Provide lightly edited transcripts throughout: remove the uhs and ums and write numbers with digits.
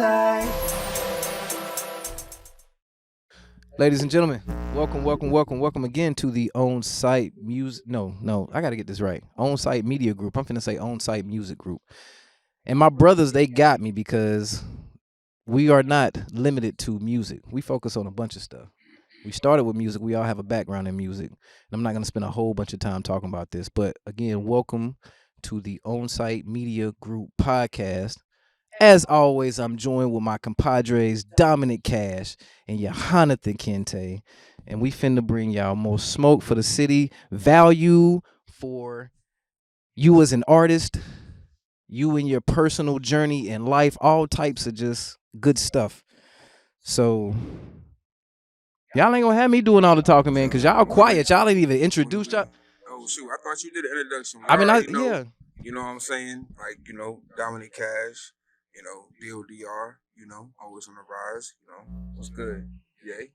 OnSight. Ladies and gentlemen, welcome again to the OnSight Music. No, I got to get this right. OnSight Media Group. I'm finna say OnSight Music Group. And my brothers, they got me because we are not limited to music. We focus on a bunch of stuff. We started with music. We all have a background in music. And I'm not going to spend a whole bunch of time talking about this. But again, welcome to the OnSight Media Group podcast. As always, I'm joined with my compadres, Domonic, Kash, and Yehonathan, Kenta. And we finna bring y'all more smoke for the city, value for you as an artist, you and your personal journey in life, all types of just good stuff. So y'all ain't gonna have me doing all the talking, man, because y'all quiet. Y'all ain't even introduced y'all. Oh, shoot. I thought you did an introduction. I mean, yeah. You know what I'm saying? Like, Domonic, Kash, DODR, always on the rise, what's good? Yay.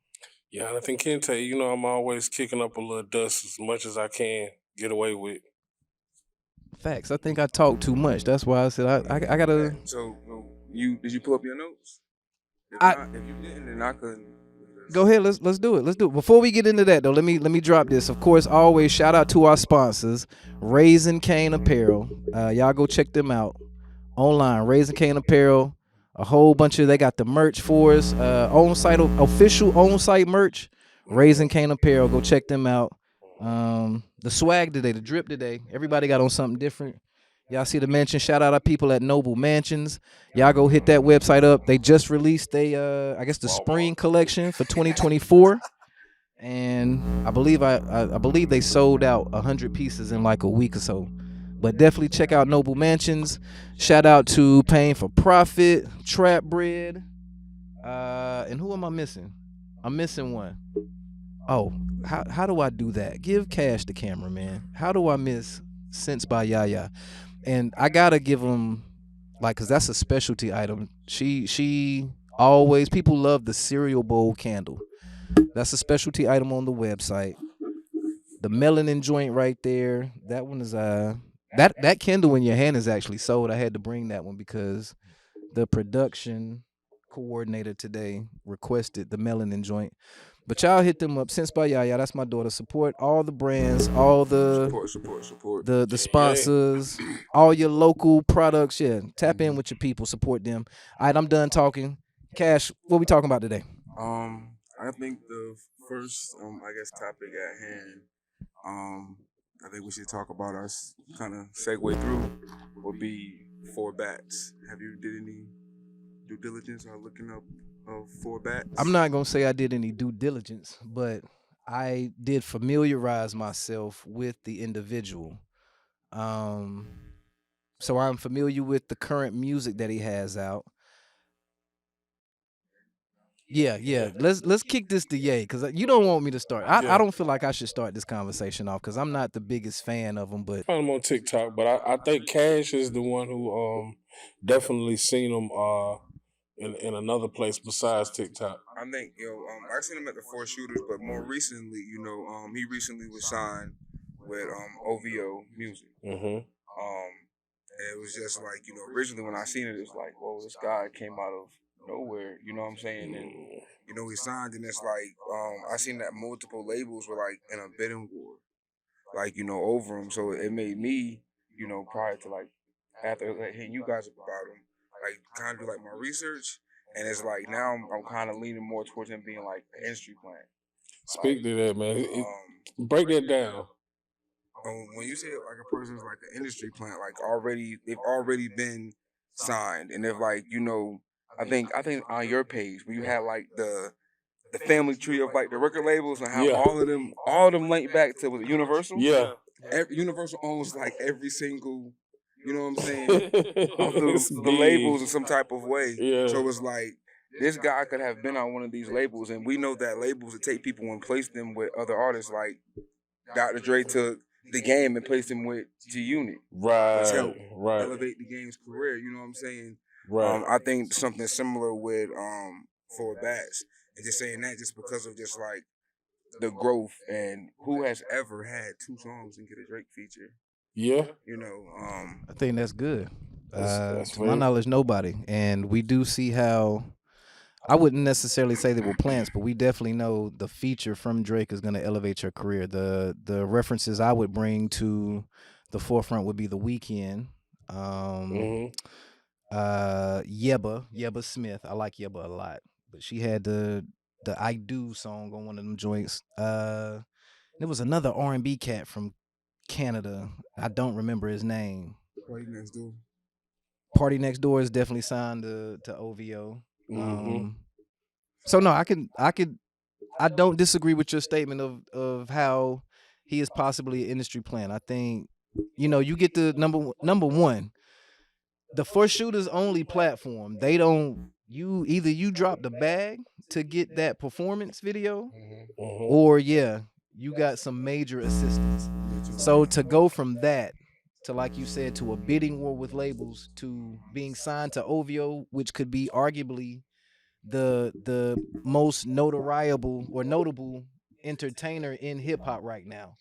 Yeah, I think Kenta, I'm always kicking up a little dust as much as I can get away with. Facts. I think I talk too much. That's why I said I gotta. So, did you pull up your notes? If you didn't, then I couldn't. Go ahead, let's do it. Let's do it. Before we get into that though, let me drop this. Of course, always shout out to our sponsors, Raising Cane Apparel. Y'all go check them out online. Raising Cane Apparel. A whole bunch of they got the merch for us. On-site official on-site merch. Raising Cane Apparel. Go check them out. The swag today, the drip today. Everybody got on something different. Y'all see the mansion. Shout out our people at Noble Mansions. Y'all go hit that website up. They just released the spring collection for 2024, and I believe they sold out 100 pieces in like a week or so. But definitely check out Noble Mansions. Shout out to Pain for Profit, Trap Bread, and who am I missing? I'm missing one. Oh, how do I do that? Give Kash the camera, man. How do I miss Sense by Yaya? And I gotta give them, cause that's a specialty item. She always, people love the cereal bowl candle. That's a specialty item on the website. The melanin joint right there. That one is that candle in your hand is actually sold. I had to bring that one because the production coordinator today requested the melanin joint. But y'all hit them up. Sense by Yaya, that's my daughter. Support all the brands, all the support. The sponsors, all your local products. Yeah, tap in with your people, support them. All right, I'm done talking. Kash, what we talking about today? I think the first topic at hand, I think we should talk about us kind of segue through would be 4 bats. Have you did any due diligence or looking up of 4 bats? I'm not gonna say I did any due diligence, but I did familiarize myself with the individual. So I'm familiar with the current music that he has out. Yeah. Let's kick this to Ye, because you don't want me to start. I don't feel like I should start this conversation off because I'm not the biggest fan of him. But I found him on TikTok, but I think Kash is the one who definitely seen him in another place besides TikTok. I think I seen him at the 4 Shooters, but more recently, he recently was signed with OVO Music. Mm-hmm. It was just like, originally when I seen it was like, whoa, this guy came out of nowhere, you know what I'm saying? And, he signed, and it's like, I seen that multiple labels were like in a bidding war, over him. So it made me, prior to after hitting you guys up about him, kind of do my research. And it's like, now I'm kind of leaning more towards him being like an industry plant. Speak to that, man. Break that down. When you say a person's like an industry plant, they've already been signed, and they're I think on your page where you had the family tree of the record labels and how all of them link back to Universal. Yeah, Universal owns every single, you know what I'm saying, of the labels in some type of way. Yeah. So it's this guy could have been on one of these labels, and we know that labels would take people and place them with other artists like Dr. Dre took the Game and placed him with G-Unit. Right. Which helped elevate the Game's career, you know what I'm saying? Right. I think something similar with 4 Bats. And just saying that just because of just the growth, and who has ever had 2 songs and get a Drake feature? Yeah. I think that's good. That's To my knowledge, nobody. And we do see how, I wouldn't necessarily say they were plants, but we definitely know the feature from Drake is going to elevate your career. The references I would bring to the forefront would be The Weeknd, Yebba Smith. I like Yebba a lot, but she had the I Do song on one of them joints. There was another R&B cat from Canada. I don't remember his name. Party Next Door. Party Next Door is definitely signed to OVO. So no, I don't disagree with your statement of how he is possibly an industry plant. I think, you get the number one. The For Shooters only platform, they don't, you drop the bag to get that performance video, or you got some major assistance. So to go from that to, like you said, to a bidding war with labels, to being signed to OVO, which could be arguably the most notable entertainer in hip hop right now.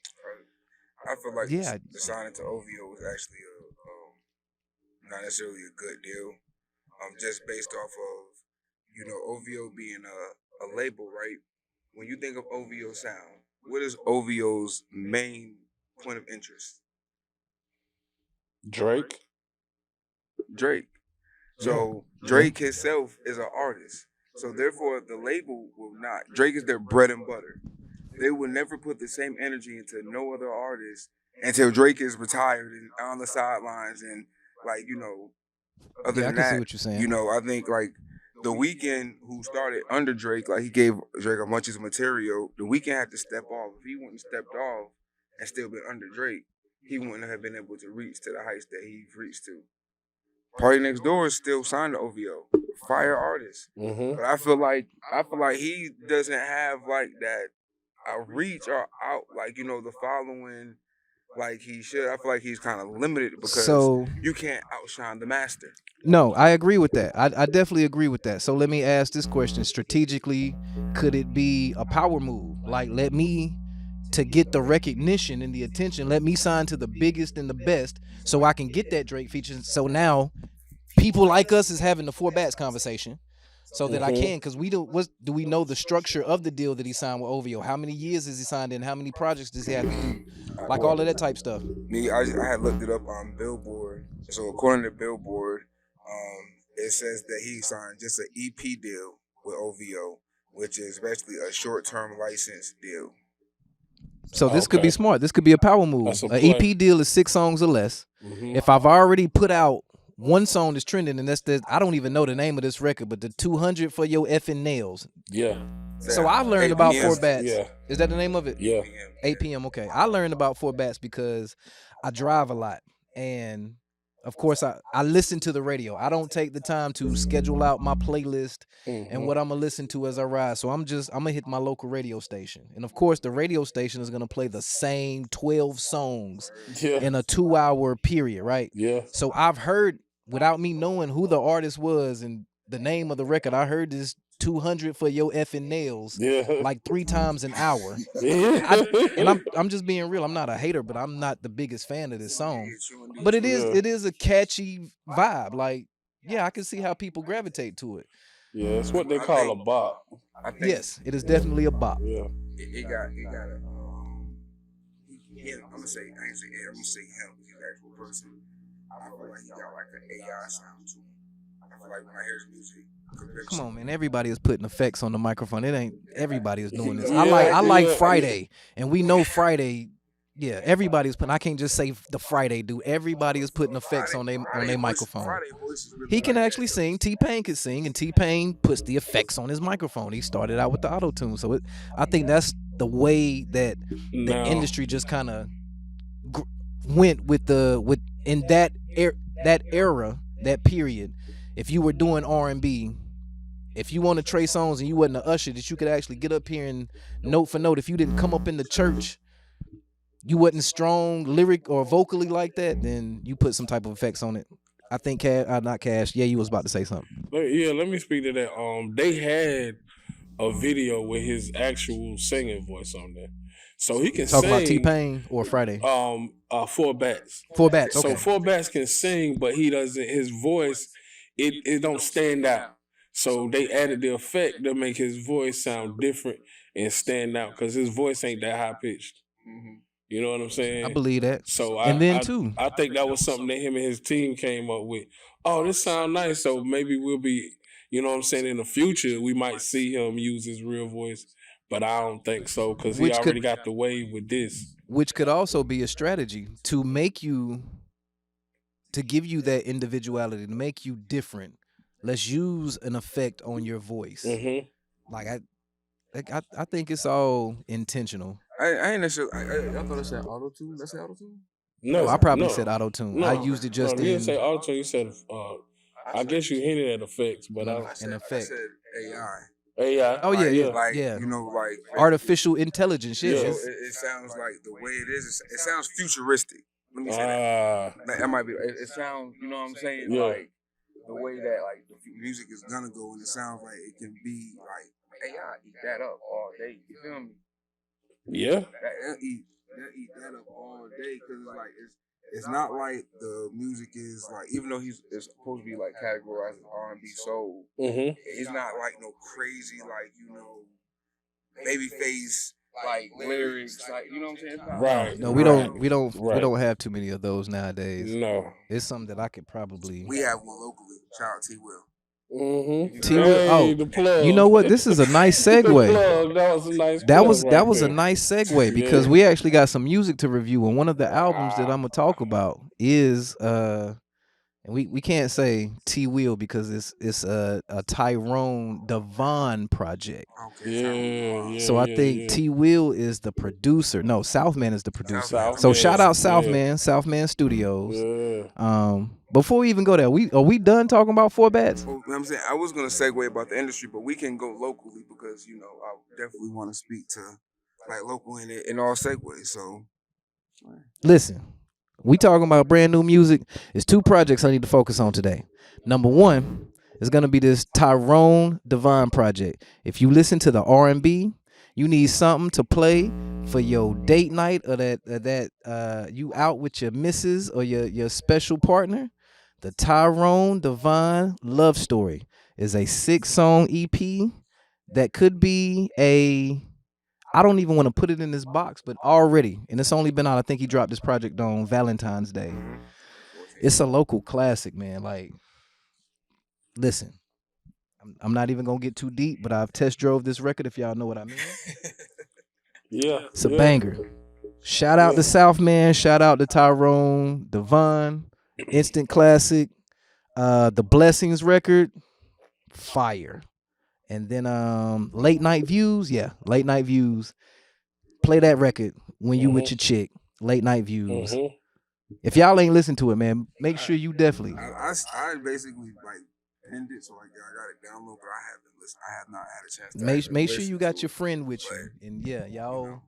I feel like the signing to OVO was actually not necessarily a good deal. Just based off of OVO being a label, right? When you think of OVO sound, what is OVO's main point of interest? Drake. So Drake himself is an artist. So therefore, the label will not. Drake is their bread and butter. They will never put the same energy into no other artist until Drake is retired and on the sidelines and other than I can that, see what you're saying. I think like The Weeknd, who started under Drake, like he gave Drake a bunch of material. The Weeknd had to step off. If he wouldn't stepped off and still been under Drake, he wouldn't have been able to reach to the heights that he's reached to. Party Next Door is still signed to OVO, fire artist. But I feel like he doesn't have like that reach or out the following like he should. I feel like he's kind of limited because you can't outshine the master. No, I agree with that. I definitely agree with that. So let me ask this question: strategically, could it be a power move? Like, to get the recognition and the attention, let me sign to the biggest and the best so I can get that Drake feature. So now people like us is having the 4 bats conversation so that I can, because do we know the structure of the deal that he signed with OVO? How many years is he signed in? How many projects does he have to do? Like all of that type stuff. I had looked it up on Billboard. So according to Billboard, it says that he signed just an EP deal with OVO, which is basically a short-term license deal. So this could be smart. This could be a power move. An EP deal is 6 songs or less. If I've already put out one song that's trending, and that's I don't even know the name of this record, but the 200 for your effing nails. Yeah. So I learned about 4 bats. Yeah. Is that the name of it? Yeah. 8 p.m. Okay. I learned about 4 bats because I drive a lot, and of course I listen to the radio. I don't take the time to schedule out my playlist and what I'm gonna listen to as I ride. So I'm gonna hit my local radio station, and of course the radio station is gonna play the same 12 songs in a 2-hour period, right? Yeah. So I've heard, without me knowing who the artist was and the name of the record, I heard this 200 for your effing nails like 3 times an hour. And I'm just being real. I'm not a hater, but I'm not the biggest fan of this song. But it is a catchy vibe. Like, I can see how people gravitate to it. Yeah, it's what they call a bop. Yes, it is definitely a bop. Yeah. It got a I'm gonna say him. He's an actual person. I feel like he got like an AI sound to him. I feel like when I hear his music. Come on, man! Everybody is putting effects on the microphone. It ain't everybody is doing this. I like Friday, and we know Friday. Yeah, everybody's putting. I can't just say the Friday dude. Everybody is putting effects on their microphone. He can actually sing. T-Pain can sing, and T-Pain puts the effects on his microphone. He started out with the auto tune, so I think that's the way that the industry just kind of went with in that era, that period. If you were doing R&B, if you wanted Trey Songz and you wasn't an usher, that you could actually get up here and note for note. If you didn't come up in the church, you wasn't strong lyric or vocally like that, then you put some type of effects on it. I think not Kash. Yeah, you was about to say something. Yeah, let me speak to that. They had a video with his actual singing voice on there, so he can talk sing. About T-Pain or Friday. Four Bats. Four Bats. So Okay. Four Bats can sing, but he doesn't. His voice, it don't stand out. So they added the effect to make his voice sound different and stand out because his voice ain't that high pitched. You know what I'm saying? I believe that. So And then too, I think that was something that him and his team came up with. Oh, this sound nice. So maybe we'll be, you know what I'm saying, in the future we might see him use his real voice, but I don't think so because he Which already could- got the wave with this. which could also be a strategy to make you, to give you that individuality, to make you different. Let's use an effect on your voice. Like I think it's all intentional. I ain't necessarily. I thought it said auto tune. That's auto tune. No, I probably no, said auto tune. no, I used it just no, you in didn't say auto tune. You said, I guess you hinted at effects, but I said effect. AI. AI. Oh yeah, yeah, Like yeah. you know, like Artificial intelligence. Yeah. so Yeah. it sounds like the way it is. It sounds futuristic. Let me say that. That might be. It sounds. You know what I'm saying? Yeah. Like the way that like the music is gonna go, and it sounds like it can be like AI eat that up all day. You feel me? Yeah. They'll eat that up all day because it's like it's not like the music is like, even though it's supposed to be like categorized as R&B soul, it's not like no crazy like, you know, baby face like lyrics, like, you know what I'm saying? It's not Right. No, we don't Right. have too many of those nowadays. No. It's something that I could probably. We have one locally. Shout out T Will. T Will. Oh, the plug. you know what? This is a nice The segue. plug. That was a nice. That plug was right that was a there. nice segue because Yeah. we actually got some music to review, and one of the albums that I'm gonna talk about is and we can't say T Will because it's a Tyron Devon project. Okay. Yeah. So I think T Will is the producer. No, Southman is the producer. Southman. So shout out Yeah. Southman Studios. Yeah. Before we even go there, are we done talking about Four Bats? Well, I'm saying I was gonna segue about the industry, but we can go locally because, you know, I definitely want to speak to like local in all segues. So Listen, we talking about brand new music. There's two projects I need to focus on today. Number one is gonna be this Tyron Devon project. If you listen to the R&B, you need something to play for your date night or that you out with your missus or your special partner. The Tyron Devon Love Story is a 6-song EP that could be I don't even want to put it in this box, but already, and it's only been out, I think he dropped this project on Valentine's Day. It's a local classic, man. Like, listen, I'm not even going to get too deep, but I've test drove this record, if y'all know what I mean. Yeah. It's a banger. Shout out to Southman. Shout out to Tyron Devon. Instant classic. The Blessings record, fire. And then Late Night Views, Late Night Views. Play that record when you with your chick. Late Night Views. If y'all ain't listened to it, man, make sure you definitely. I basically like pinned it, so I got it downloaded, but I haven't listened. I have not had a chance to Make sure you got your friend with you, and y'all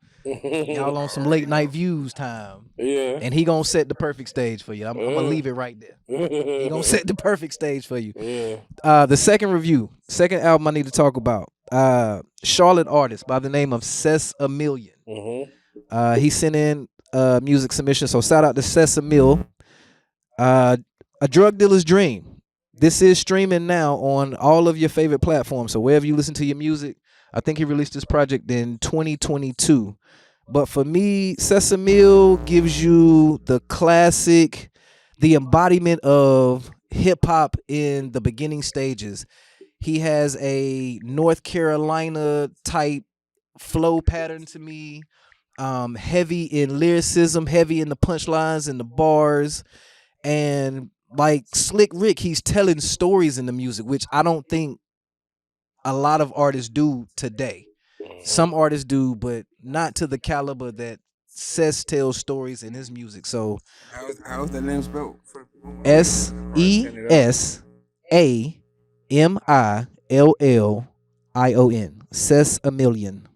on some Late Night Views time. Yeah. And he gonna set the perfect stage for you. I'm gonna leave it right there. He gonna set the perfect stage for you. Yeah. The second album I need to talk about. Charlotte artist by the name of Ces-A-million. He sent in music submission, so shout out to Ces-A-million. A Drug Dealer's Dream. This is streaming now on all of your favorite platforms. So wherever you listen to your music, I think he released this project in 2022. But for me, Ces-A-million gives you the classic, the embodiment of hip hop in the beginning stages. He has a North Carolina type flow pattern to me. Heavy in lyricism, heavy in the punchlines and the bars. And like Slick Rick, he's telling stories in the music, which I don't think a lot of artists do today. Some artists do, but not to the caliber that Ces tells stories in his music. So how's that name spelled? Ces-A-million. Ces-A-million.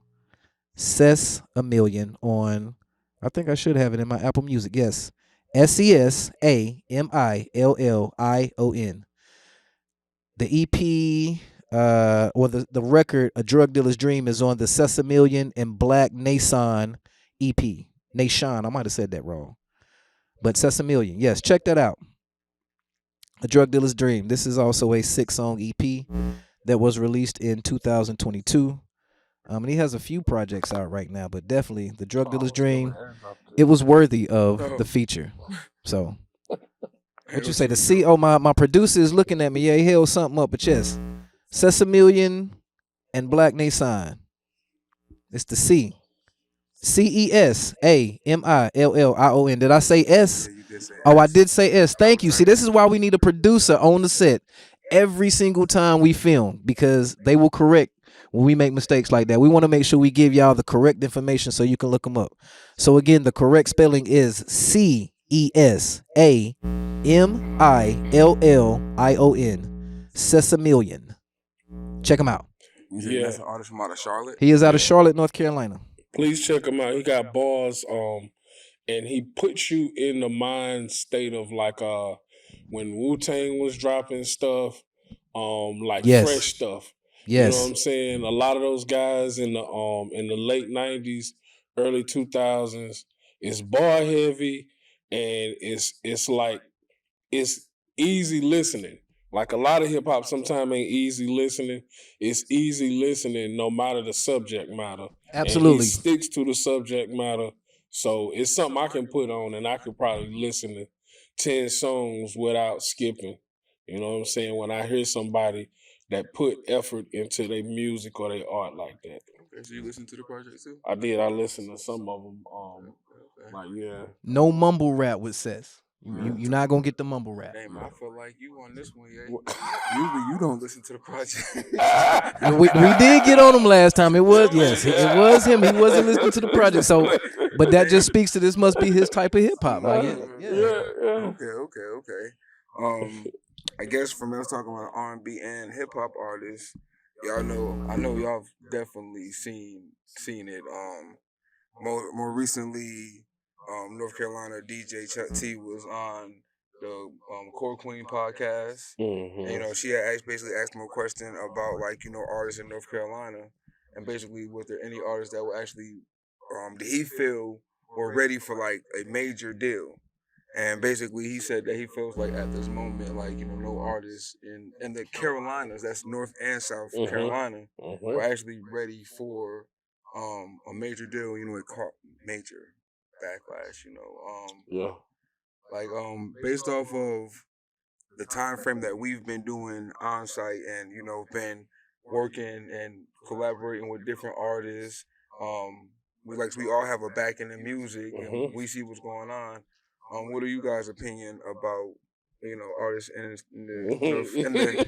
Ces-A-million on, I think I should have it in my Apple Music. Yes. Ces-A-million. The EP or the record, A Drug Dealer's Dream, is on the Ces-A-million and Black Nason EP. Nation, I might have said that wrong. But Ces-A-million, yes, check that out. A Drug Dealer's Dream. This is also a 6-song EP that was released in 2022. And he has a few projects out right now, but definitely the Drug Dealer's Dream. It was worthy of the feature. So, what you say? The C? Oh, my producer is looking at me. Yeah, he held something up a chest. Ces-A-million and Black Nason. It's the C. CESAMILLION. Did I say S? Yeah, you did say Oh, I S. did say S. Thank you. See, this is why we need a producer on the set every single time we film, because they will correct when we make mistakes like that. We want to make sure we give y'all the correct information so you can look them up. So again, the correct spelling is CESAMILLION. Ces-A-million. Check him out. You said that's an artist from out of Charlotte? He is out of Charlotte, North Carolina. Please check him out. He got bars, and he puts you in the mind state of like when Wu-Tang was dropping stuff, like Yes. fresh stuff. Yes. You know what I'm saying? A lot of those guys in the late 90s, early 2000s, it's bar heavy, and it's like it's easy listening. Like a lot of hip hop sometimes ain't easy listening. It's easy listening no matter the subject matter. Absolutely. And he sticks to the subject matter. So it's something I can put on and I could probably listen to 10 songs without skipping. You know what I'm saying? When I hear somebody that put effort into their music or their art like that. Okay, so you listen to the project too? I did. I listened to some of them. Like, yeah. No mumble rap with Ces. You're not going to get the mumble rap. Damn, I feel like you on this one, yeah. Usually you don't listen to the project. we did get on him last time. It was him. He wasn't listening to the project. So, but that just speaks to this must be his type of hip hop. Like, Okay. I guess from us talking about R&B and hip hop artists, I know y'all definitely seen it. More recently, North Carolina DJ Chuck T was on the Core Queen podcast. Mm-hmm. And, she had basically asked him a question about artists in North Carolina, and basically was there any artists that were actually did he feel were ready for like a major deal. And basically he said that he feels like at this moment, like, no artists in the Carolinas, that's North and South Carolina, were actually ready for a major deal, it caught major backlash, based off of the time frame that we've been doing OnSight and, been working and collaborating with different artists. We all have a back in the music and we see what's going on. What are you guys' opinion about artists in the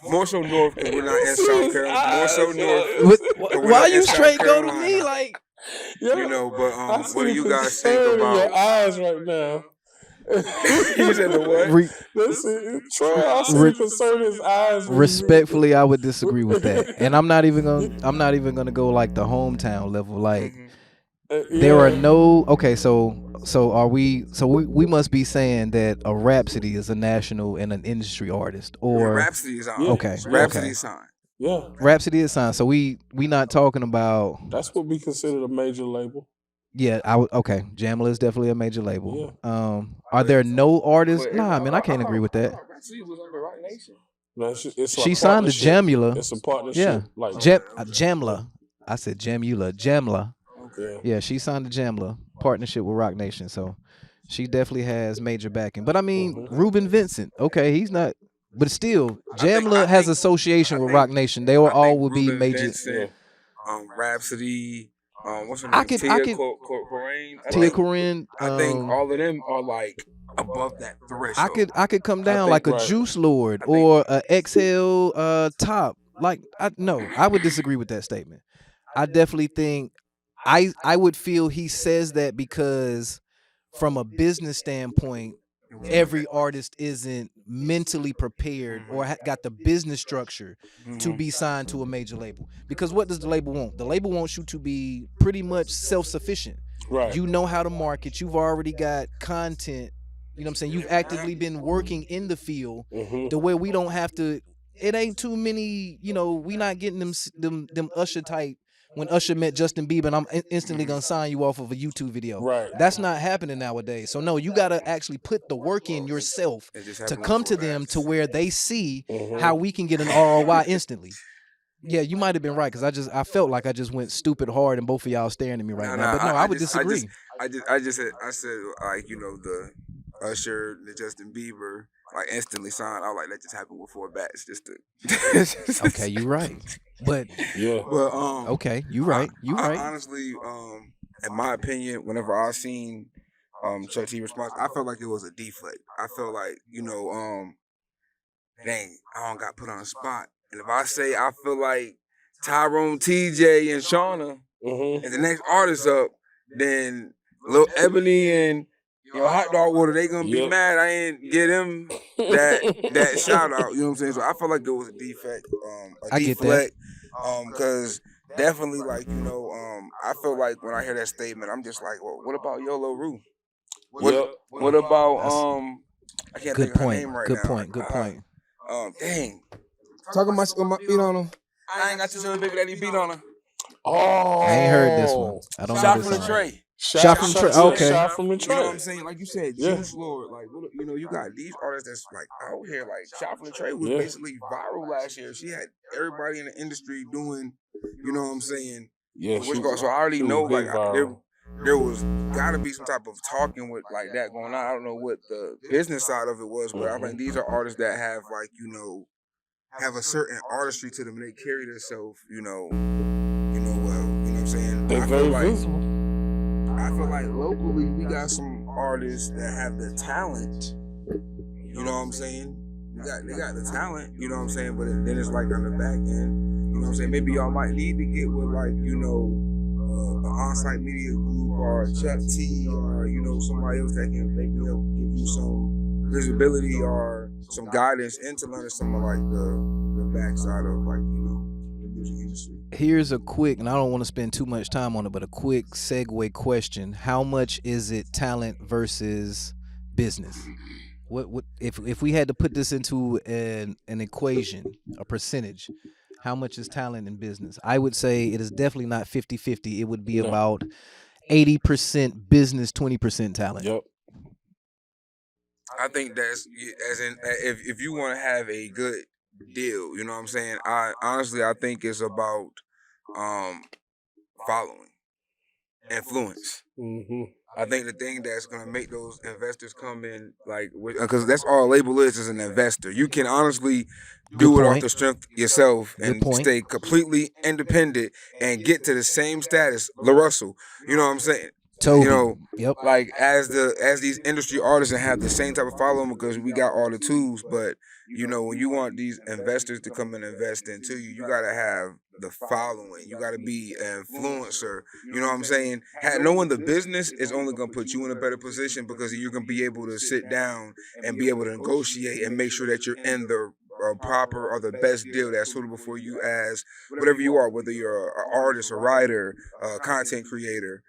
more so North, because we're not in South Carolina. More so North. Why you straight go to me like? What do you guys think about your eyes right now? You said the what? That's it. Troy, I see concern his eyes. Respectfully, I would disagree with that, and I'm not even gonna go like the hometown level. Like there are no So are we? So we must be saying that a Rhapsody is a national and an industry artist, or Rhapsody is on. Okay, Rhapsody is signed. Yeah, Rhapsody is signed. So we not talking about. That's what we consider a major label. Yeah, okay. Jamla is definitely a major label. Yeah. Are there no artists? Nah, man, I can't agree with that. Rhapsody was under Rock Nation. No, it's she signed to Jamula. It's a partnership. Yeah, like Jamla. I said Jamula. Jamla. Okay. Yeah, she signed to Jamla, partnership with Rock Nation. So she definitely has major backing. But I mean, Ruben Vincent. Okay, he's not. But still, Jamla has association with Rock Nation. They all would be major. Vincent, Rhapsody. What's her name? Tia Corinne. I think all of them are like above that threshold. I could come down like a Juice Lord or a Exhale Top. Like I would disagree with that statement. I definitely think I would feel he says that because from a business standpoint, every artist isn't mentally prepared or got the business structure to be signed to a major label. Because what does the label want? The label wants you to be pretty much self-sufficient. Right. You know how to market. You've already got content. You know what I'm saying? You've actively been working in the field the way we don't have to. It ain't too many, we not getting them Usher type when Usher met Justin Bieber and I'm instantly gonna sign you off of a YouTube video. Right. That's not happening nowadays. So no, you gotta actually put the work in yourself It just to happened come so to them fast. to where they see Mhm. how we can get an ROI instantly. Yeah, you might have been right because I felt like I just went stupid hard and both of y'all staring at me right now. But no, I would disagree. I just said like, you know, the Usher, the Justin Bieber, like instantly signed. I was like, that just happened with 4 bats. Just to Okay, you're right. But Yeah. But okay, you right. You I right. honestly, in my opinion, whenever I seen Chuck T response, I felt like it was a deflect. I felt like, you know, dang, I don't got put on the spot. And if I say I feel like Tyrone, TJ, and Shauna Mhm. and the next artist up, then Lil Ebony and Hot Dog Water, they gonna be Yep. mad I ain't get them that shout out. You know what I'm saying? So I feel like it was a defect, a I get that. deflect, because definitely like, you know, I feel like when I hear that statement, I'm just like, well, what about Yolo Rue? Yep. What about That's- I can't Good think of her point. name right Good now. point. Good point. Dang. Talking about my beat on her. I ain't got to tell the baby that he beat on her. Oh. I ain't heard this one. I don't know Shot this from the song. tray. Shot from the tray. Okay. Shot from the tray. You know what I'm saying? Like you said, Yeah. Juice Lord. Like, you know, you got these artists that's like out here. Like, Shot from the Tray was Yeah. basically viral last year. She had everybody in the industry doing, you know what I'm saying? Yeah. So I already know, like, viral. there was got to be some type of talking with like that going on. I don't know what the business side of it was, but I think these are artists that have, like, you know, have a certain artistry to them. And they carry themselves, you know, well. You know what I'm saying? They very visible. I feel like locally we got some artists that have the talent. You know what I'm saying? They got the talent. You know what I'm saying? But then it's like on the back end. You know what I'm saying? Maybe y'all might need to get with, like, you know, an OnSight media group or Chuck T or, you know, somebody else that can maybe help give you some visibility or some guidance into learning some of, like, the backside of, like, you know, the music industry. Here's a quick, and I don't want to spend too much time on it, but a quick segue question: how much is it talent versus business? What if we had to put this into an equation, a percentage? How much is talent in business? I would say it is definitely not 50-50. It would be about 80% business, 20% talent. Yep. I think that's, as in, if you want to have a good deal, you know what I'm saying? I honestly, I think it's about following, influence. Mm-hmm. I think the thing that's gonna make those investors come in, like, because that's all a label is an investor. You can honestly do it off the strength yourself and stay completely independent and get to the same status, LaRussell. You know what I'm saying? Toby. You know, Yep. like as these industry artists and have the same type of following because we got all the tools. But you know, when you want these investors to come and invest into you, you gotta have the following. You gotta be an influencer. You know what I'm saying? Knowing the business is only gonna put you in a better position because you're gonna be able to sit down and be able to negotiate and make sure that you're in the proper or the best deal that's suitable for you as whatever you are, whether you're an artist, a writer, a content creator.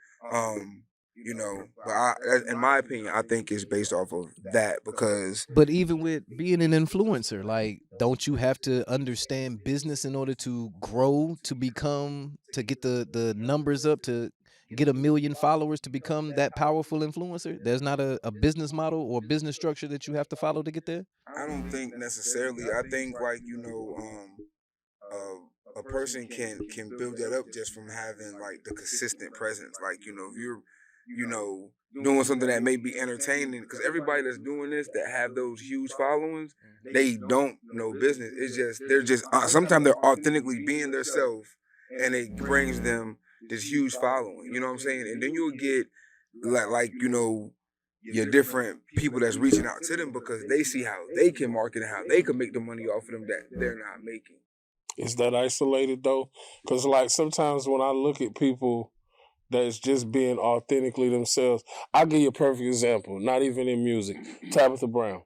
You know, but in my opinion, I think it's based off of that because. But even with being an influencer, like, don't you have to understand business in order to grow, to get the numbers up, to get 1 million followers, to become that powerful influencer? There's not a business model or business structure that you have to follow to get there? I don't think necessarily. I think, like, you know, a person can build that up just from having, like, the consistent presence. Like, you know, if you're, you know, doing something that may be entertaining, because everybody that's doing this that have those huge followings, they don't know business. It's just they're just sometimes they're authentically being themselves, and it brings them this huge following. You know what I'm saying? And then you'll get like you know, your different people that's reaching out to them because they see how they can market and how they can make the money off of them that they're not making. Is that isolated though? Because like sometimes when I look at people that's just being authentically themselves, I'll give you a perfect example, not even in music. Tabitha Brown.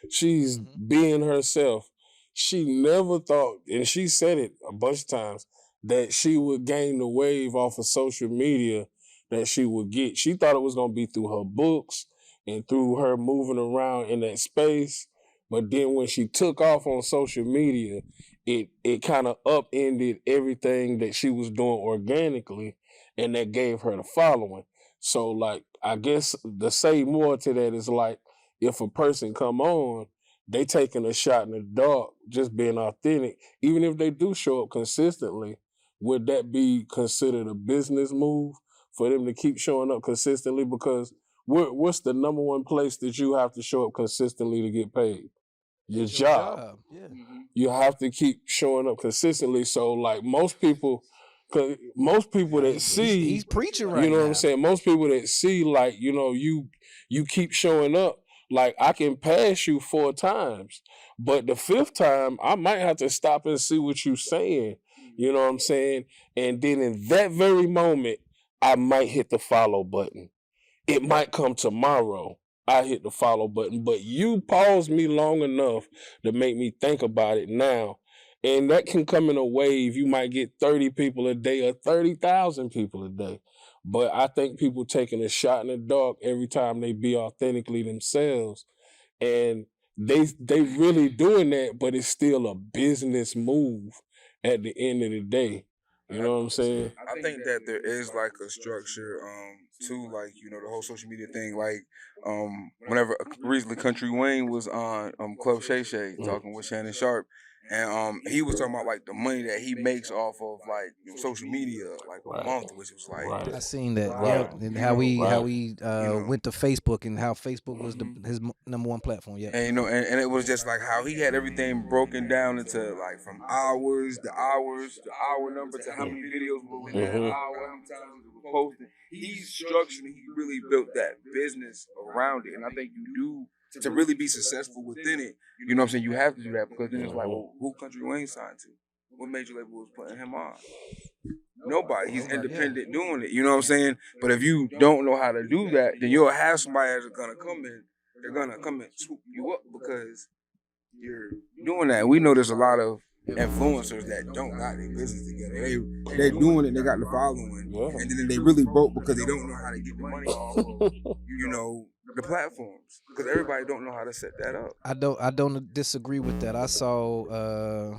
She's being herself. She never thought, and she said it a bunch of times, that she would gain the wave off of social media that she would get. She thought it was going to be through her books and through her moving around in that space. But then when she took off on social media, it kind of upended everything that she was doing organically, and that gave her the following. So like, I guess to say more to that is like, if a person come on, they taking a shot in the dark, just being authentic, even if they do show up consistently, would that be considered a business move for them to keep showing up consistently? Because what's the number one place that you have to show up consistently to get paid? Your job. Yeah. You have to keep showing up consistently. So like most people that see, He's preaching right you know now. what I'm saying? Most people that see, like, you know, you keep showing up, like I can pass you 4 times, but the 5th time I might have to stop and see what you're saying. You know what I'm saying? And then in that very moment, I might hit the follow button. It might come tomorrow. I hit the follow button, but you paused me long enough to make me think about it now. And that can come in a wave. You might get 30 people a day or 30,000 people a day. But I think people taking a shot in the dark every time they be authentically themselves. And they really doing that, but it's still a business move at the end of the day. You know what I'm saying? I think that there is like a structure to, like, you know, the whole social media thing. Like whenever recently Country Wayne was on Club Shay Shay talking with Shannon Sharp, and he was talking about like the money that he makes off of like, you know, social media like a month, which was like I seen that. Right. Yep. And how he know. went to Facebook and how Facebook was his number one platform. Yeah. And you know, and it was just like how he had everything broken down into like from hours, the hour number to how many videos were within that hour, how many times it was posted. He's structured, he really built that business around it. And I think you do, to really be successful within it, you know what I'm saying, you have to do that, because then it's like, well, who Country Wayne signed to? What major label was putting him on? Nobody. He's independent doing it. You know what I'm saying? But if you don't know how to do that, then you'll have somebody that's gonna come in. They're gonna come and swoop you up because you're doing that. We know there's a lot of influencers that don't got their business together. They're doing it. They got the following, and then they really broke because they don't know how to get the money off of, you know, the platforms, because everybody don't know how to set that up. I don't disagree with that. I saw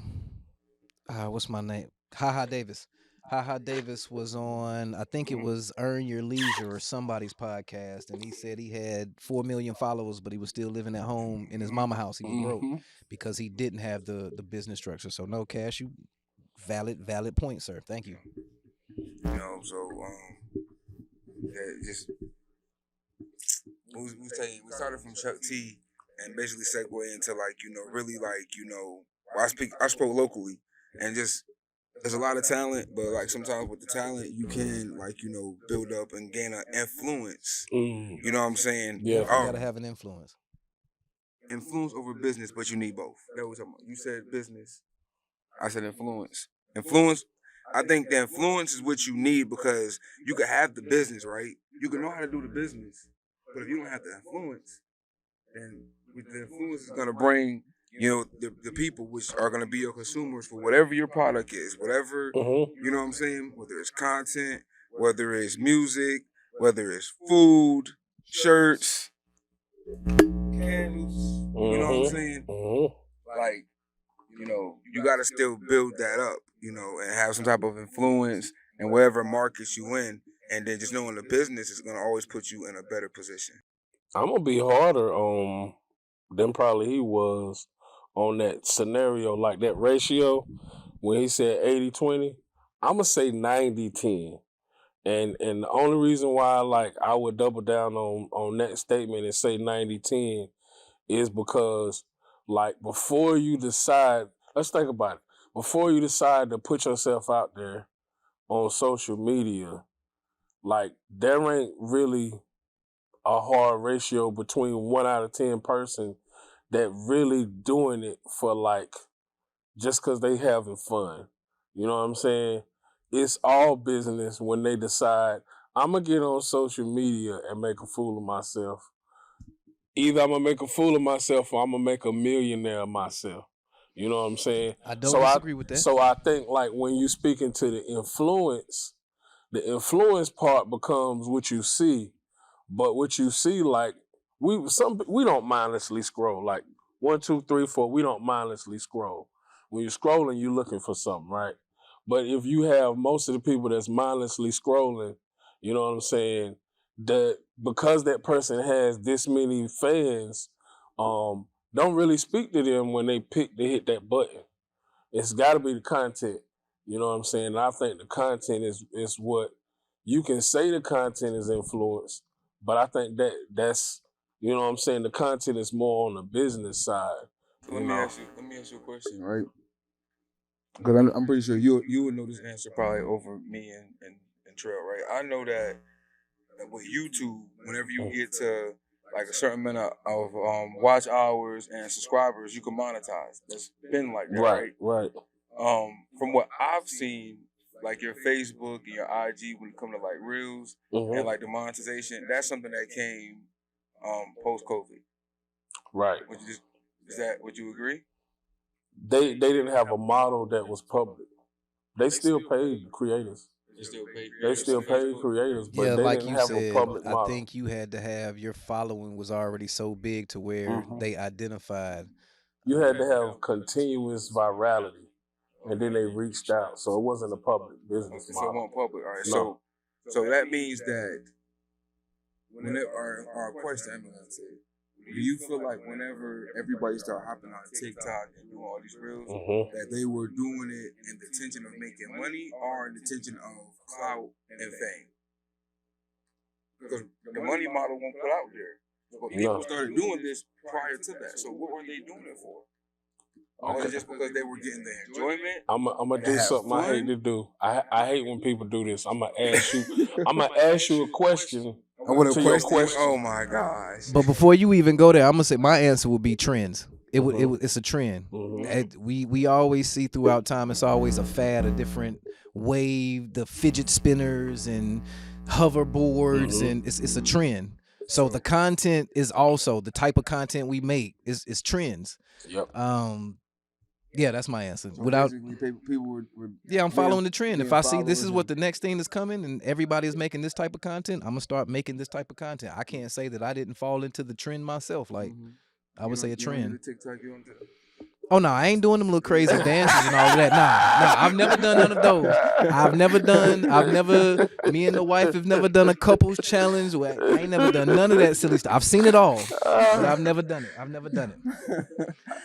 what's my name? Haha Davis. Haha Davis was on, I think it was Earn Your Leisure or somebody's podcast, and he said he had 4 million followers, but he was still living at home in his mama house. He was broke because he didn't have the business structure. So no, Cash, you valid point, sir. Thank you. You know, so just we started from Chuck T and basically segue into, like, you know, really, like, you know, I spoke locally, and just there's a lot of talent, but like sometimes with the talent you can, like, you know, build up and gain an influence. You know what I'm saying? Yeah. You gotta have an influence. Influence over business, but you need both. That was you said business, I said influence. Influence. I think the influence is what you need, because you can have the business, right? You can know how to do the business, but if you don't have the influence, then the influence is gonna bring, you know, the people which are going to be your consumers for whatever your product is, whatever, you know what I'm saying, whether it's content, whether it's music, whether it's food, shirts, candles, you know what I'm saying? Like, you know, you got to still build that up, you know, and have some type of influence in whatever markets you in, and then just knowing the business is going to always put you in a better position. I'm going to be harder on than probably he was on that scenario, like that ratio, when he said 80-20, I'm going to say 90-10. And the only reason why, like, I would double down on that statement and say 90-10 is because, like, before you decide, let's think about it. Before you decide to put yourself out there on social media, like, there ain't really a hard ratio between 1 out of 10 person that really doing it for, like, just because they having fun. You know what I'm saying? It's all business when they decide, I'm going to get on social media and make a fool of myself. Either I'm going to make a fool of myself or I'm going to make a millionaire of myself. You know what I'm saying? I don't disagree with that. So I think, like, when you speaking to the influence part becomes what you see. But what you see, like, we don't mindlessly scroll. Like, 1, 2, 3, 4. We don't mindlessly scroll. When you're scrolling, you're looking for something, right? But if you have most of the people that's mindlessly scrolling, you know what I'm saying, that because that person has this many fans, don't really speak to them when they pick to hit that button. It's got to be the content. You know what I'm saying? And I think the content is what you can say the content is influence, but I think that's you know what I'm saying. The content is more on the business side. Let me ask you a question, right? Because I'm pretty sure you would know this answer probably over me and Trail, right? I know that with YouTube, whenever you get to like a certain amount of watch hours and subscribers, you can monetize. That's been like that, right? Right. From what I've seen, like your Facebook and your IG when it comes to like Reels and like the monetization, that's something that came post COVID. Right. Would you agree? They didn't have a model that was public. They still paid creators. They still paid creators, but yeah, they like didn't you have said, a public model. I think you had to have your following was already so big to where they identified. You had to have continuous virality, and then they reached out, so it wasn't a public business model. So it wasn't public, all right. No. So that means that when our question, I'm gonna say, do you feel like whenever everybody started hopping on TikTok and doing all these reels, that they were doing it in the intention of making money or in the intention of clout and fame? Because the money model won't put out there. But people started doing this prior to that. So what were they doing it for? Was it just because they were getting the enjoyment? I'm gonna do something I hate to do. I hate when people do this. I'm gonna ask you a question. I want to question. Oh my gosh! But before you even go there, I'm gonna say my answer would be trends. It's a trend. We always see throughout time. It's always a fad, a different wave. The fidget spinners and hoverboards, and it's a trend. So the content is also the type of content we make is trends. Yep. Yeah, that's my answer. So without people were I'm following the trend. If I see this is what the next thing is coming and everybody is making this type of content, I'm gonna start making this type of content. I can't say that I didn't fall into the trend myself. Like I would say a trend. Oh no, I ain't doing them little crazy dances and all of that. Nah, I've never done none of those. Me and the wife have never done a couples challenge. I ain't never done none of that silly stuff. I've seen it all, but I've never done it.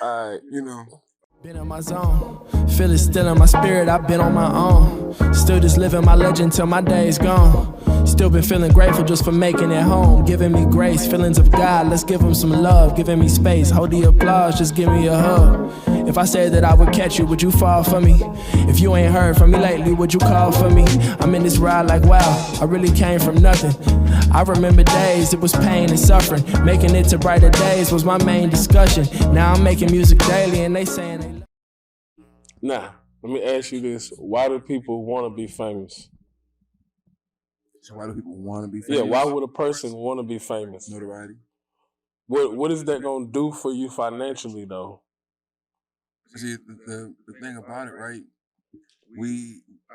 All right, you know. Been in my zone, feel it still in my spirit, I've been on my own. Still just living my legend till my day's gone. Still been feeling grateful just for making it home. Giving me grace, feelings of God, let's give him some love. Giving me space, hold the applause, just give me a hug. If I said that I would catch you, would you fall for me? If you ain't heard from me lately, would you call for me? I'm in this ride like wow, I really came from nothing. I remember days, it was pain and suffering. Making it to brighter days was my main discussion. Now I'm making music daily and they saying they... Now, let me ask you this. Why do people want to be famous? So why do people want to be famous? Yeah, why would a person want to be famous? Notoriety. What is that going to do for you financially, though? See, the thing about it, right?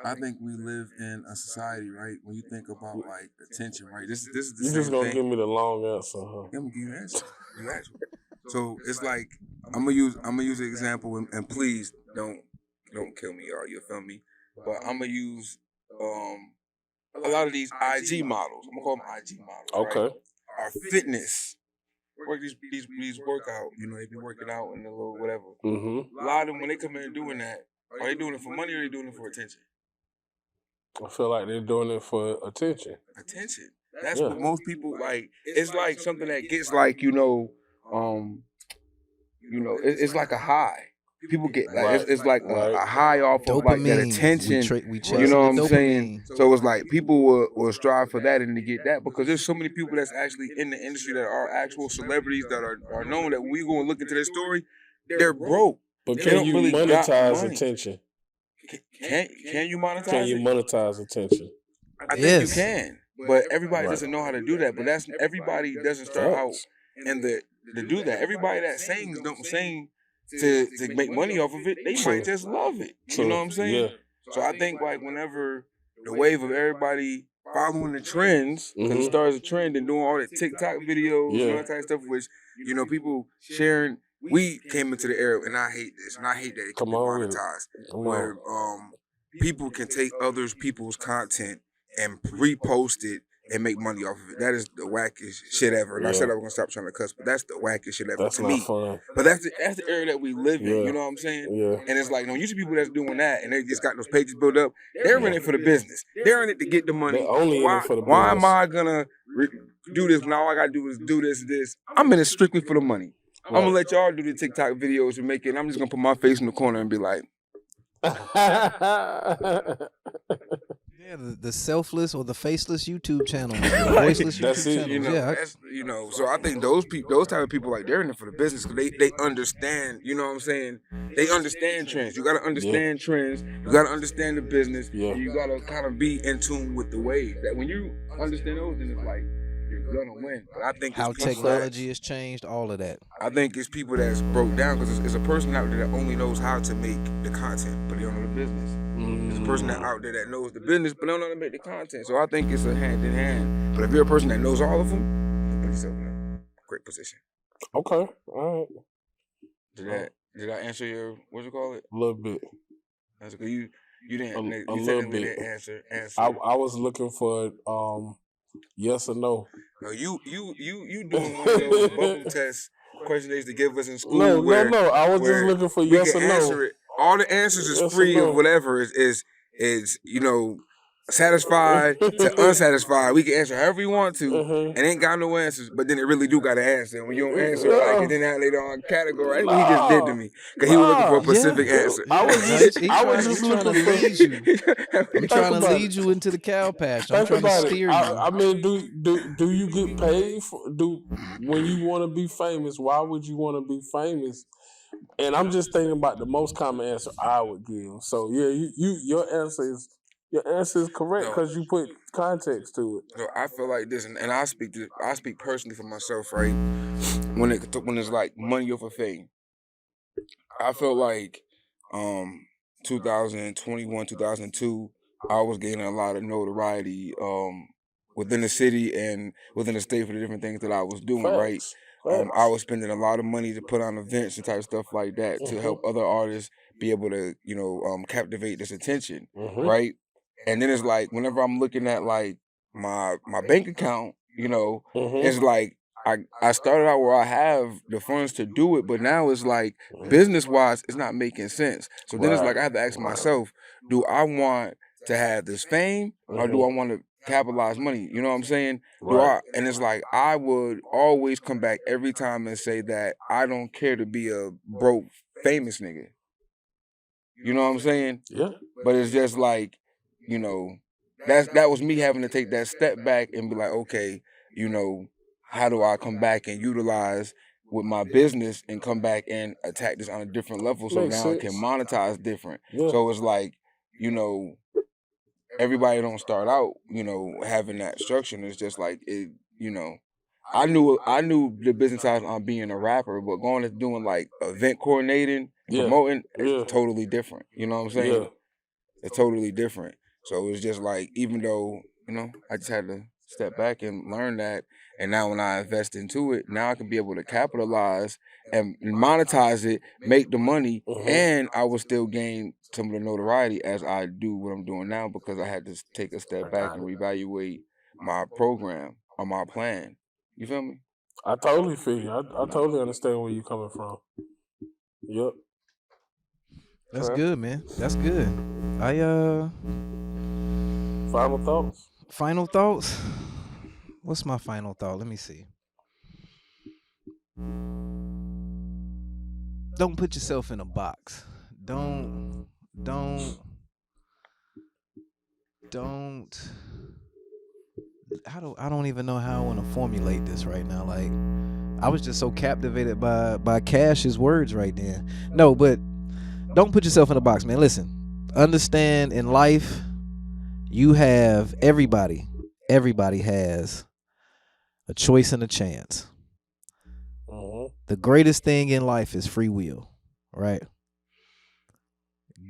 I think we live in a society, right? When you think about like attention, right? This is the you same just gonna thing. give me the long answer, huh? I'm gonna give you an answer. You asked me. So it's like I'm gonna use an example, and please don't kill me, or you'll feel me. But I'm gonna use a lot of these IG models. I'm gonna call them IG models. Okay. Right? Our fitness. Work these workout, you know, they be working out and a little whatever. A lot of them, when they come in doing that, are they doing it for money or are they doing it for attention? I feel like they're doing it for attention. Attention. That's what most people like. It's like something that gets like, it's like a high. People get like it's like a high off of like that attention. You know what I'm saying? So it's like people will strive for that and to get that because there's so many people that's actually in the industry that are actual celebrities that are known that when we go and look into their story, they're broke. But can you monetize attention? Can you monetize? Can you monetize attention? I think you can, but everybody doesn't know how to do that. But everybody doesn't start out and to do that. Everybody that sings don't sing to make money off of it. They might just love it. You know what I'm saying? Yeah. So I think like whenever the wave of everybody following the trends, because it starts a trend and doing all the TikTok videos and all that type of stuff, which people sharing we came into the era, and I hate this, and I hate that it can Come be on with it. monetized, Come where people can take people's content and repost it and make money off of it. That is the wackest shit ever. And I said I was gonna stop trying to cuss, but that's the wackest shit ever That's to not me. fun. But that's the era that we live in. Yeah. You know what I'm saying? Yeah. And it's like, no, you see people that's doing that, and they just got those pages built up. They're in it for the business. They're in it to get the money. They're only in it for the Why am business. I gonna do this when all I gotta do is do this? I'm in it strictly for the money. I'm gonna let y'all do the TikTok videos and make it. And I'm just gonna put my face in the corner and be like, Yeah, the selfless or the faceless YouTube channel, the voiceless That's YouTube it, channels. So I think those type of people, like, they're in it for the business because they understand. You know what I'm saying? They understand trends. You gotta understand trends. You gotta understand the business. Yeah. You gotta kind of be in tune with the wave. That when you understand those, then it's like you're gonna win. But I think How it's people technology has changed, all of that. I think it's people that's broke down because it's a person out there that only knows how to make the content, but they don't know the business. There's a person out there that knows the business, but don't know how to make the content. So I think it's a hand in hand. But if you're a person that knows all of them, you put yourself in a great position. Okay, all right. Did I answer your, what you call it? A little bit. That's because you didn't. A You little technically bit. didn't answer. I was looking for yes or no. No, you doing one of those bubble test questions to give us in school. No. I was where just looking for we yes can or no. answer it. All the answers is Yes or free no. of whatever is satisfied to unsatisfied. We can answer however you want to, and ain't got no answers. But then it really do got an answer. And when you don't answer it, like, and then now later on category, that's what he just did to me because he was looking for a specific answer. I was just looking to for. lead you. I'm trying to about lead you into the cow pasture. I'm Think trying to about steer it. you. I mean, do you get paid when you want to be famous? Why would you want to be famous? And I'm just thinking about the most common answer I would give. So yeah, your answer is correct because you put context to it. So I feel like this, and I speak personally for myself, right? When it's like money over fame, I felt like 2021, 2002, I was gaining a lot of notoriety within the city and within the state for the different things that I was doing, right? I was spending a lot of money to put on events and type of stuff like that to help other artists be able to, captivate this attention, right? And then it's like whenever I'm looking at like my bank account, it's like I started out where I have the funds to do it, but now it's like business wise, it's not making sense. So then it's like I have to ask myself, do I want to have this fame or do I want to capitalize money? You know what I'm saying? And it's like I would always come back every time and say that I don't care to be a broke famous nigga. You know what I'm saying? Yeah. But it's just like, that was me having to take that step back and be like, okay, how do I come back and utilize with my business and come back and attack this on a different level so Makes now sense. it can monetize different. Yeah. So it's like, everybody don't start out, having that structure. And it's just like it, I knew the business side on being a rapper, but going to doing like event coordinating, promoting, it's totally different. You know what I'm saying? Yeah. It's totally different. So it's just like, even though, I just had to step back and learn that. And now when I invest into it, now I can be able to capitalize and monetize it, make the money, and I will still gain some of the notoriety as I do what I'm doing now because I had to take a step back and reevaluate my program or my plan. You feel me? I totally feel you. I totally understand where you're coming from. Yep. That's good, man. That's good. Final thoughts? What's my final thought? Let me see. Don't put yourself in a box. Don't I don't even know how I want to formulate this right now. Like, I was just so captivated by Kash's words right then. No, but don't put yourself in a box, man. Listen, understand in life, you have everybody has a choice and a chance. The greatest thing in life is free will, right?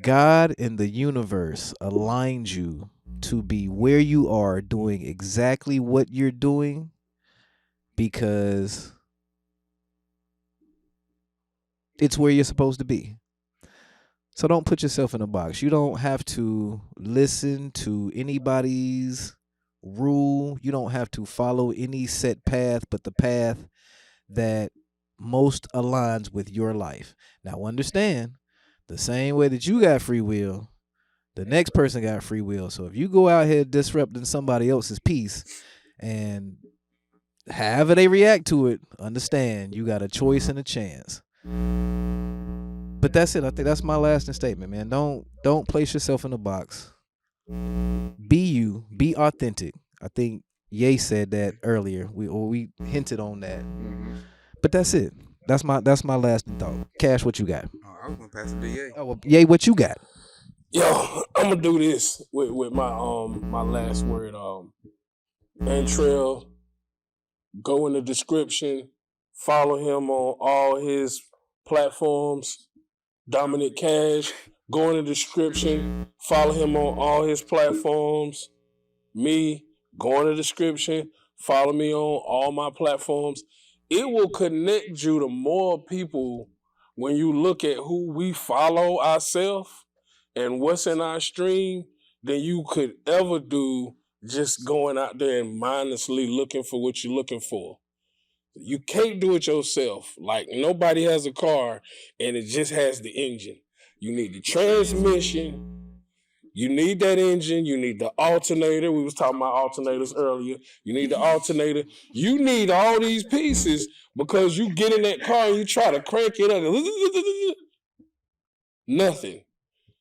God in the universe aligned you to be where you are doing exactly what you're doing because it's where you're supposed to be. So don't put yourself in a box. You don't have to listen to anybody's rule. You don't have to follow any set path, but the path that most aligns with your life. Now understand, the same way that you got free will, the next person got free will. So if you go out here disrupting somebody else's peace, and however they react to it, understand you got a choice and a chance. But that's it. I think that's my lasting statement, man. Don't place yourself in a box. Be you. Be authentic. I think Ye said that earlier. We hinted on that. But that's it. That's my lasting thought. Cash, what you got? I was gonna pass it to Ye. Oh, well, Ye, what you got? Yo, I'm gonna do this with my last word. Antrell, go in the description. Follow him on all his platforms. Domonic Kash, go in the description. Follow him on all his platforms. Me, go in the description. Follow me on all my platforms. It will connect you to more people when you look at who we follow ourselves and what's in our stream than you could ever do just going out there and mindlessly looking for what you're looking for. You can't do it yourself. Like, nobody has a car and it just has the engine. You need the transmission. You need that engine. You need the alternator. We was talking about alternators earlier. You need the alternator. You need all these pieces because you get in that car and you try to crank it up. Nothing.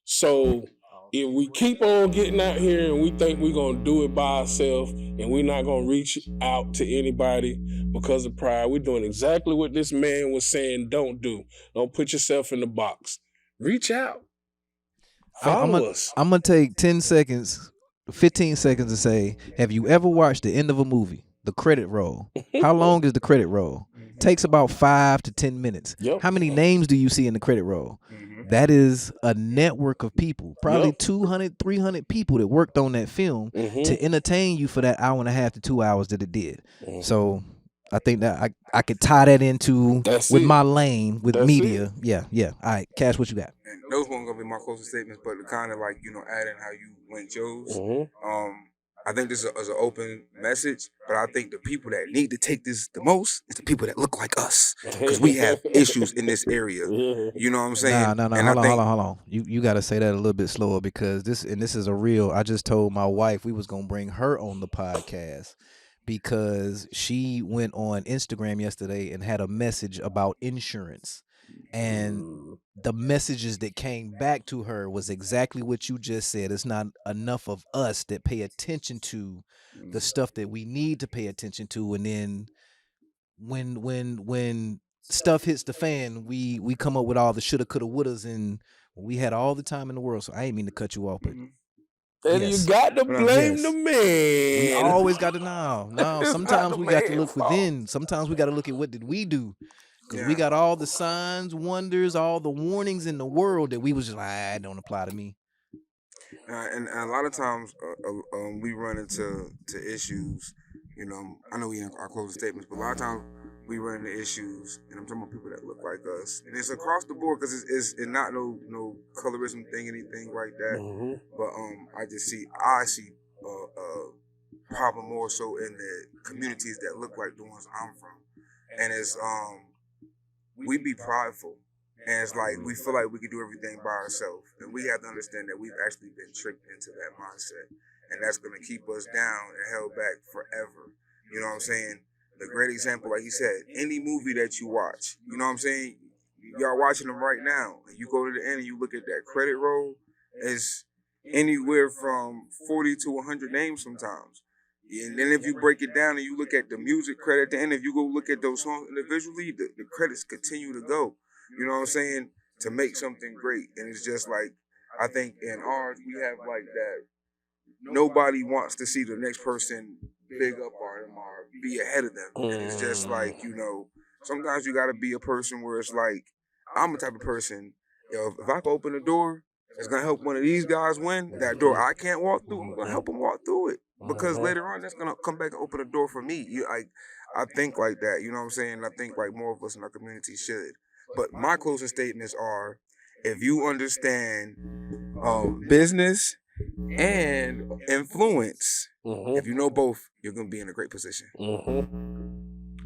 So if we keep on getting out here and we think we're going to do it by ourselves and we're not going to reach out to anybody because of pride, we're doing exactly what this man was saying don't do. Don't put yourself in the box. Reach out. Follow us. I'm going to take 10 seconds, 15 seconds to say, have you ever watched the end of a movie, the credit roll? How long is the credit roll? Takes about 5 to 10 minutes. Yep. How many names do you see in the credit roll? That is a network of people, probably 200, 300 people that worked on that film to entertain you for that hour and a half to 2 hours that it did. So I think that I could tie that into my lane with media. Yeah. All right, Cash, what you got? And those weren't gonna be my closing statements, but to kind of like, adding how you went yours. I think this is an open message, but I think the people that need to take this the most is the people that look like us, because we have issues in this area. You know what I'm saying? No. Hold on. You got to say that a little bit slower, because this is a real. I just told my wife we was gonna bring her on the podcast because she went on Instagram yesterday and had a message about insurance. And the messages that came back to her was exactly what you just said. It's not enough of us that pay attention to the stuff that we need to pay attention to. And then when stuff hits the fan, we come up with all the shoulda, coulda, wouldas, and we had all the time in the world. So I ain't mean to cut you off, but and you got to blame the man. We always got to no. Sometimes we got to look within. Sometimes we got to look at what did we do. Because we got all the signs, wonders, all the warnings in the world that we was just like, it don't apply to me. And a lot of times we run into issues, I know we in our closing statements, but a lot of times we run into issues, and I'm talking about people that look like us. And it's across the board, because it's not no colorism thing, anything like that. But I see problem more so in the communities that look like the ones I'm from. And it's we be prideful, and it's like we feel like we can do everything by ourselves, and we have to understand that we've actually been tricked into that mindset, and that's going to keep us down and held back forever. You know what I'm saying? The great example, like he said, any movie that you watch, you know what I'm saying? Y'all watching them right now, and you go to the end and you look at that credit roll, it's anywhere from 40 to 100 names sometimes. And then if you break it down and you look at the music credit at the end, if you go look at those songs individually, the credits continue to go. You know what I'm saying? To make something great. And it's just like, I think in ours, we have like that. Nobody wants to see the next person big up them or be ahead of them. And it's just like, sometimes you got to be a person where it's like, I'm the type of person, if I can open a door, it's going to help one of these guys win. That door I can't walk through, I'm going to help them walk through it. Because later on, that's going to come back and open a door for me. I think like that, you know what I'm saying? I think like more of us in our community should. But my closing statements are: if you understand business and influence, if you know both, you're gonna be in a great position.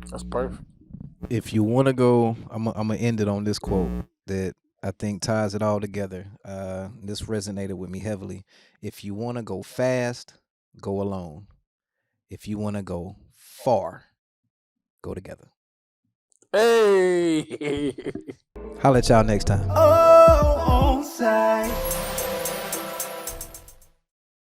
That's perfect. If you want to go, I'm gonna end it on this quote that I think ties it all together. This resonated with me heavily. If you want to go fast, go alone. If you want to go far, go together. Hey. Holla at y'all next time. Oh, OnSight.